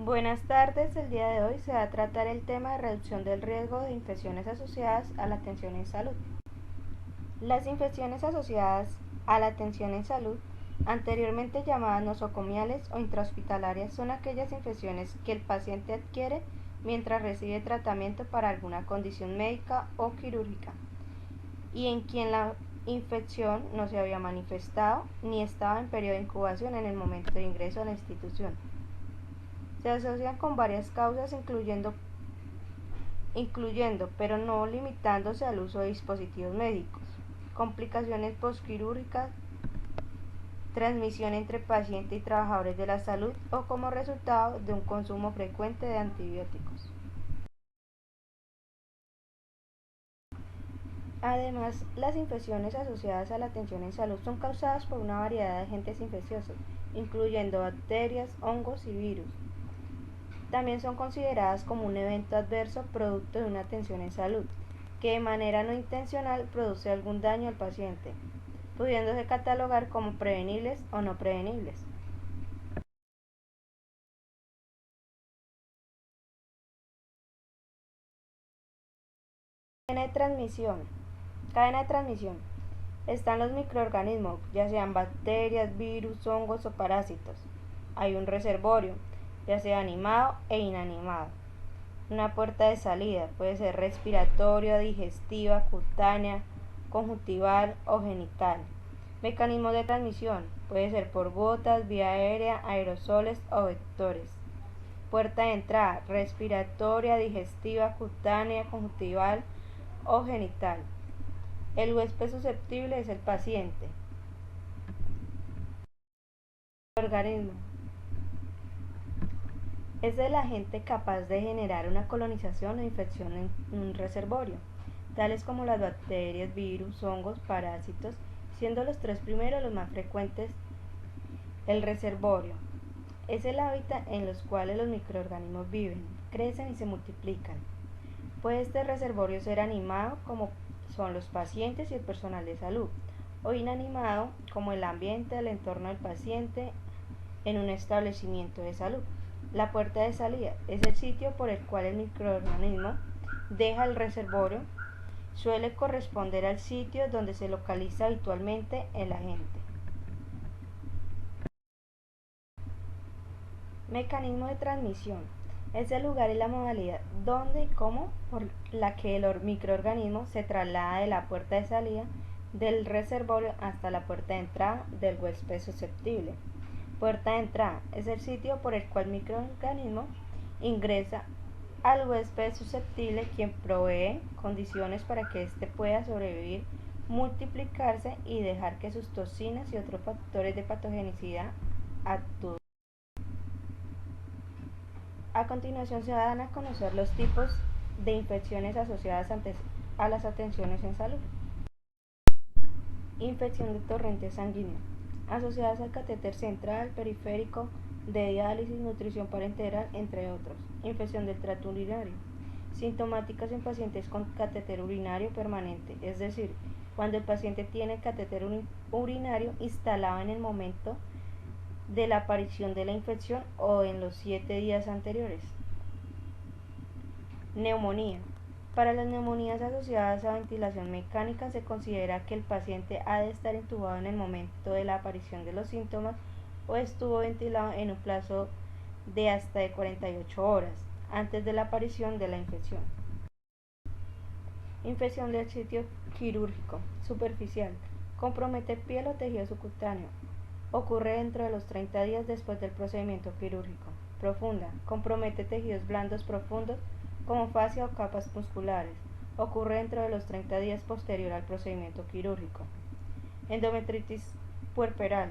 Buenas tardes, el día de hoy se va a tratar el tema de reducción del riesgo de infecciones asociadas a la atención en salud. Las infecciones asociadas a la atención en salud, anteriormente llamadas nosocomiales o intrahospitalarias, son aquellas infecciones que el paciente adquiere mientras recibe tratamiento para alguna condición médica o quirúrgica y en quien la infección no se había manifestado ni estaba en periodo de incubación en el momento de ingreso a la institución. Se asocian con varias causas incluyendo, pero no limitándose al uso de dispositivos médicos, complicaciones postquirúrgicas, transmisión entre paciente y trabajadores de la salud o como resultado de un consumo frecuente de antibióticos. Además, las infecciones asociadas a la atención en salud son causadas por una variedad de agentes infecciosos, incluyendo bacterias, hongos y virus. También son consideradas como un evento adverso producto de una atención en salud, que de manera no intencional produce algún daño al paciente, pudiéndose catalogar como prevenibles o no prevenibles. Cadena de transmisión. Cadena de transmisión. Están los microorganismos, ya sean bacterias, virus, hongos o parásitos. Hay un reservorio, ya sea animado e inanimado. Una puerta de salida puede ser respiratoria, digestiva, cutánea, conjuntival o genital. Mecanismos de transmisión puede ser por gotas, vía aérea, aerosoles o vectores. Puerta de entrada respiratoria, digestiva, cutánea, conjuntival o genital. El huésped susceptible es el paciente. El organismo es el agente capaz de generar una colonización o infección en un reservorio, tales como las bacterias, virus, hongos, parásitos, siendo los tres primeros los más frecuentes. El reservorio es el hábitat en los cuales los microorganismos viven, crecen y se multiplican. Puede este reservorio ser animado, como son los pacientes y el personal de salud, o inanimado, como el ambiente, el entorno del paciente en un establecimiento de salud. La puerta de salida es el sitio por el cual el microorganismo deja el reservorio. Suele corresponder al sitio donde se localiza habitualmente el agente. Mecanismo de transmisión. Es el lugar y la modalidad donde y cómo por la que el microorganismo se traslada de la puerta de salida del reservorio hasta la puerta de entrada del huésped susceptible. Puerta de entrada es el sitio por el cual el microorganismo ingresa al huésped susceptible, quien provee condiciones para que éste pueda sobrevivir, multiplicarse y dejar que sus toxinas y otros factores de patogenicidad actúen. A continuación se dan a conocer los tipos de infecciones asociadas a las atenciones en salud. Infección de torrente sanguíneo, asociadas al catéter central, periférico, de diálisis, nutrición parenteral, entre otros. Infección del tracto urinario, sintomáticas en pacientes con catéter urinario permanente, es decir, cuando el paciente tiene catéter urinario instalado en el momento de la aparición de la infección o en los 7 días anteriores. Neumonía. Para las neumonías asociadas a ventilación mecánica se considera que el paciente ha de estar intubado en el momento de la aparición de los síntomas o estuvo ventilado en un plazo de hasta de 48 horas antes de la aparición de la infección. Infección del sitio quirúrgico superficial. Compromete piel o tejido subcutáneo. Ocurre dentro de los 30 días después del procedimiento quirúrgico. Profunda. Compromete tejidos blandos profundos como fascia o capas musculares. Ocurre dentro de los 30 días posterior al procedimiento quirúrgico. Endometritis puerperal.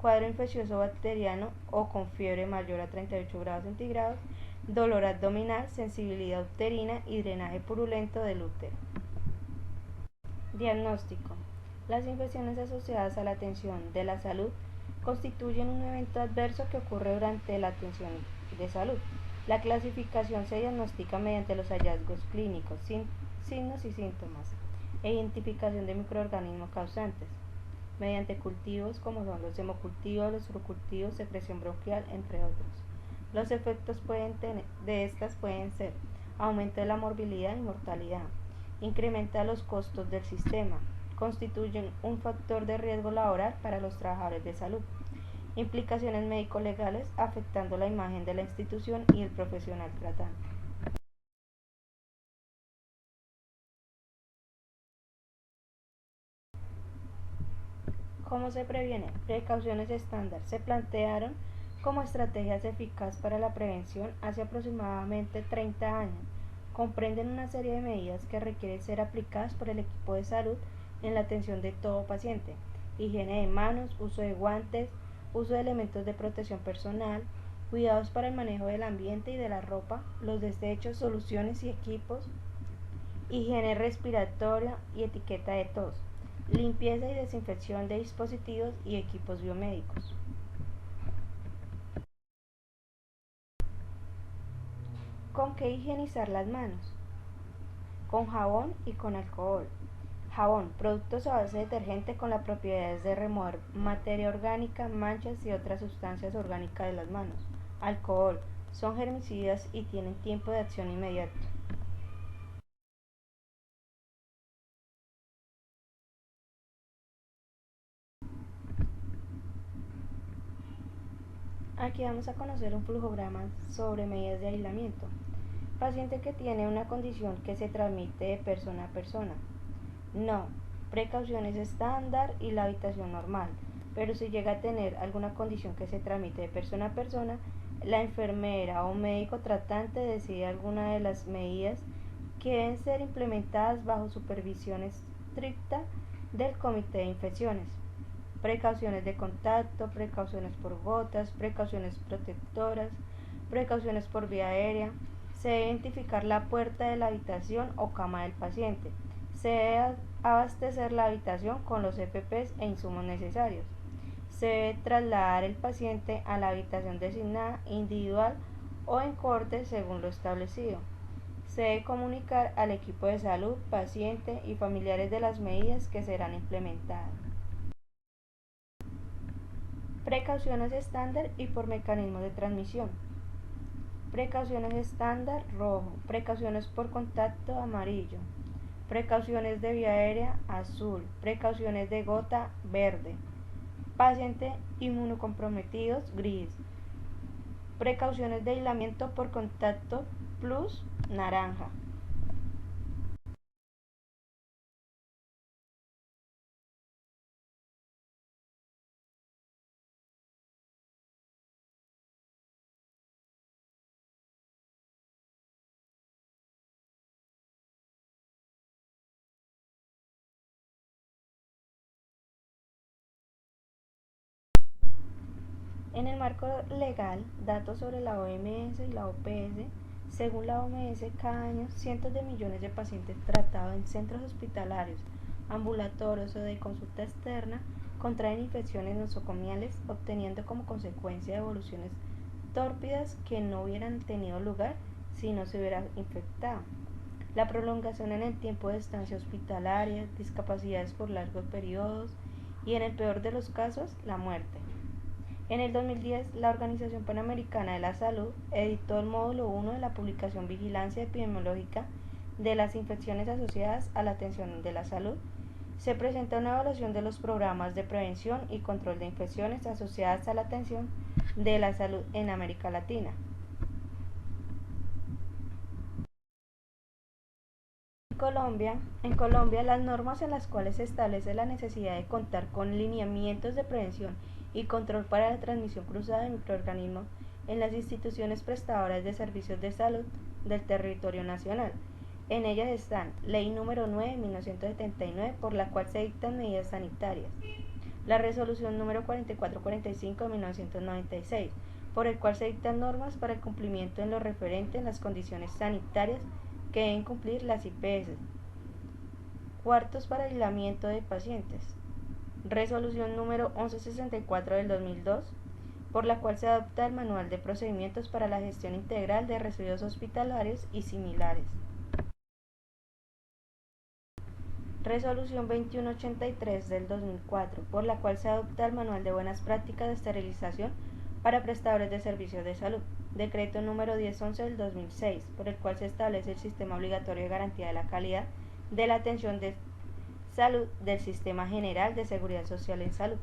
Cuadro infeccioso bacteriano o con fiebre mayor a 38 grados centígrados, dolor abdominal, sensibilidad uterina y drenaje purulento del útero. Diagnóstico. Las infecciones asociadas a la atención de la salud constituyen un evento adverso que ocurre durante la atención de salud. La clasificación se diagnostica mediante los hallazgos clínicos, signos y síntomas, e identificación de microorganismos causantes, mediante cultivos como son los hemocultivos, los urocultivos, secreción bronquial, entre otros. Los efectos de estas pueden ser aumento de la morbilidad y mortalidad, incrementa los costos del sistema, constituyen un factor de riesgo laboral para los trabajadores de salud, implicaciones médico-legales afectando la imagen de la institución y el profesional tratante. ¿Cómo se previene? Precauciones estándar. Se plantearon como estrategias eficaces para la prevención hace aproximadamente 30 años. Comprenden una serie de medidas que requieren ser aplicadas por el equipo de salud en la atención de todo paciente. Higiene de manos, uso de guantes, uso de elementos de protección personal, cuidados para el manejo del ambiente y de la ropa, los desechos, soluciones y equipos, higiene respiratoria y etiqueta de tos, limpieza y desinfección de dispositivos y equipos biomédicos. ¿Con qué higienizar las manos? Con jabón y con alcohol. Jabón, productos a base de detergente con las propiedades de remover materia orgánica, manchas y otras sustancias orgánicas de las manos. Alcohol, son germicidas y tienen tiempo de acción inmediato. Aquí vamos a conocer un flujograma sobre medidas de aislamiento. Paciente que tiene una condición que se transmite de persona a persona. No, precauciones estándar y la habitación normal. Pero si llega a tener alguna condición que se transmite de persona a persona, la enfermera o médico tratante decide alguna de las medidas que deben ser implementadas bajo supervisión estricta del Comité de Infecciones. Precauciones de contacto, precauciones por gotas, precauciones protectoras, precauciones por vía aérea. Se debe identificar la puerta de la habitación o cama del paciente. Se debe abastecer la habitación con los EPPs e insumos necesarios. Se debe trasladar el paciente a la habitación designada individual o en corte según lo establecido. Se debe comunicar al equipo de salud, paciente y familiares de las medidas que serán implementadas. Precauciones estándar y por mecanismo de transmisión. Precauciones estándar rojo, precauciones por contacto amarillo, precauciones de vía aérea azul, precauciones de gota verde, paciente inmunocomprometidos gris, precauciones de aislamiento por contacto plus naranja. En el marco legal, datos sobre la OMS y la OPS. Según la OMS, cada año cientos de millones de pacientes tratados en centros hospitalarios, ambulatorios o de consulta externa contraen infecciones nosocomiales, obteniendo como consecuencia evoluciones tórpidas que no hubieran tenido lugar si no se hubiera infectado. La prolongación en el tiempo de estancia hospitalaria, discapacidades por largos periodos y, en el peor de los casos, la muerte. En el 2010, la Organización Panamericana de la Salud editó el módulo 1 de la publicación Vigilancia Epidemiológica de las infecciones asociadas a la atención de la salud. Se presenta una evaluación de los programas de prevención y control de infecciones asociadas a la atención de la salud en América Latina. En Colombia, las normas en las cuales se establece la necesidad de contar con lineamientos de prevención y control para la transmisión cruzada de microorganismos en las instituciones prestadoras de servicios de salud del territorio nacional. En ellas están Ley número 9 de 1979, por la cual se dictan medidas sanitarias, la Resolución número 4445 de 1996, por el cual se dictan normas para el cumplimiento en lo referente en las condiciones sanitarias que deben cumplir las IPS, cuartos para aislamiento de pacientes, Resolución número 1164 del 2002, por la cual se adopta el Manual de Procedimientos para la Gestión Integral de Residuos Hospitalarios y similares. Resolución 2183 del 2004, por la cual se adopta el Manual de Buenas Prácticas de Esterilización para prestadores de servicios de salud, decreto número 1011 del 2006, por el cual se establece el sistema obligatorio de garantía de la calidad de la atención de salud del Sistema General de Seguridad Social en Salud.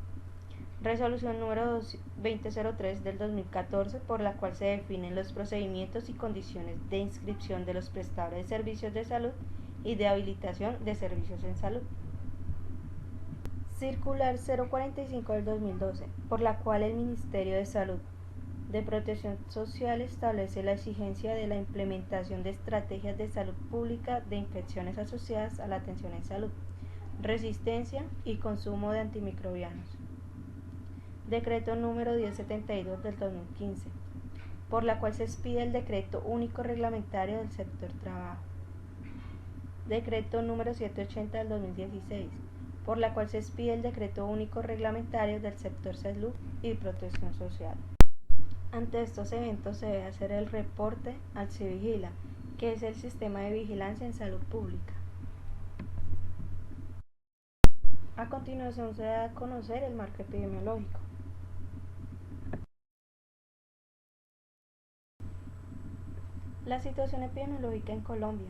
Resolución número 2003 del 2014, por la cual se definen los procedimientos y condiciones de inscripción de los prestadores de servicios de salud y de habilitación de servicios en salud. Circular 045 del 2012, por la cual el Ministerio de Salud de Protección Social establece la exigencia de la implementación de estrategias de salud pública de infecciones asociadas a la atención en salud, resistencia y consumo de antimicrobianos. Decreto número 1072 del 2015, por la cual se expide el Decreto Único Reglamentario del Sector Trabajo. Decreto número 780 del 2016, por la cual se expide el Decreto Único Reglamentario del Sector Salud y Protección Social. Ante estos eventos se debe hacer el reporte al CIVIGILA, que es el Sistema de Vigilancia en Salud Pública. A continuación se da a conocer el marco epidemiológico. La situación epidemiológica en Colombia.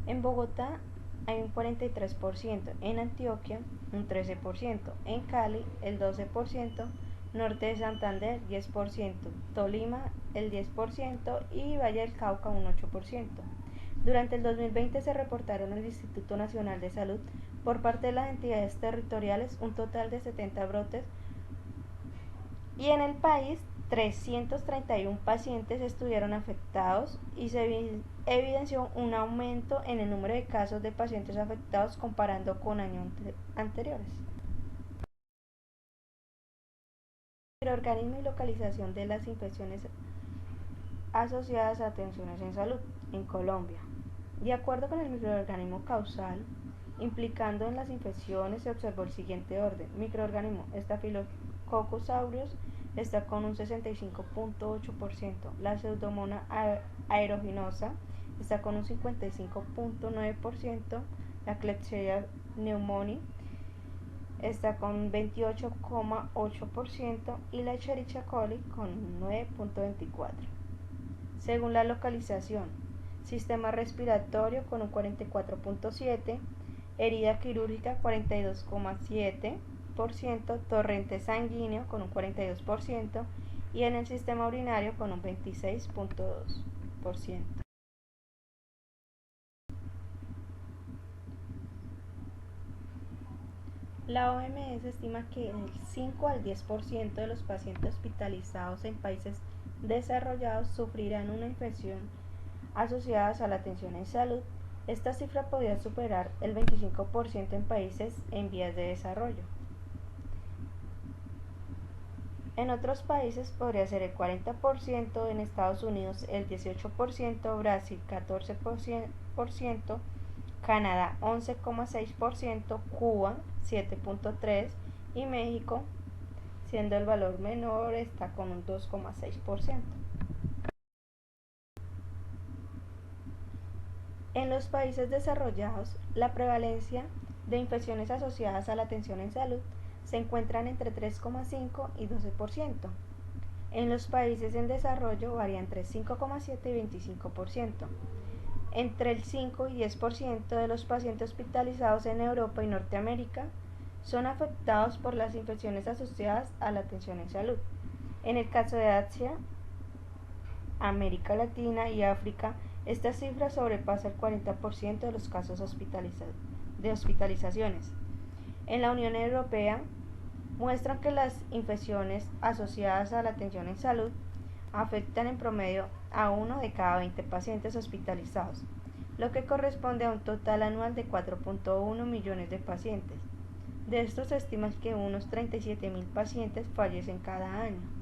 En Bogotá hay un 43%, en Antioquia un 13%, en Cali el 12%, Norte de Santander 10%, Tolima el 10% y Valle del Cauca un 8%. Durante el 2020 se reportaron al Instituto Nacional de Salud por parte de las entidades territoriales un total de 70 brotes y en el país 331 pacientes estuvieron afectados y se evidenció un aumento en el número de casos de pacientes afectados comparando con años anteriores. Microorganismo y localización de las infecciones asociadas a atenciones en salud en Colombia. De acuerdo con el microorganismo causal implicando en las infecciones, se observó el siguiente orden. Microorganismo Staphylococcus aureus está con un 65.8%, la Pseudomonas aeruginosa está con un 55.9%, la Klebsiella pneumoniae está con un 28.8% y la Escherichia coli con un 9.24%. Según la localización, sistema respiratorio con un 44.7%, herida quirúrgica 42.7%, torrente sanguíneo con un 42% y en el sistema urinario con un 26.2%. La OMS estima que el 5 al 10% de los pacientes hospitalizados en países desarrollados sufrirán una infección asociada a la atención en salud. Esta cifra podría superar el 25% en países en vías de desarrollo. En otros países podría ser el 40%, en Estados Unidos el 18%, Brasil 14%, Canadá 11.6%, Cuba 7.3% y México, siendo el valor menor, está con un 2.6%. En los países desarrollados, la prevalencia de infecciones asociadas a la atención en salud se encuentran entre 3.5 y 12%. En los países en desarrollo varía entre 5.7 y 25%. Entre el 5 y 10% de los pacientes hospitalizados en Europa y Norteamérica son afectados por las infecciones asociadas a la atención en salud. En el caso de Asia, América Latina y África, esta cifra sobrepasa el 40% de los casos de hospitalizaciones. En la Unión Europea, muestran que las infecciones asociadas a la atención en salud afectan en promedio a 1 de cada 20 pacientes hospitalizados, lo que corresponde a un total anual de 4.1 millones de pacientes. De estos se estima que unos 37.000 pacientes fallecen cada año.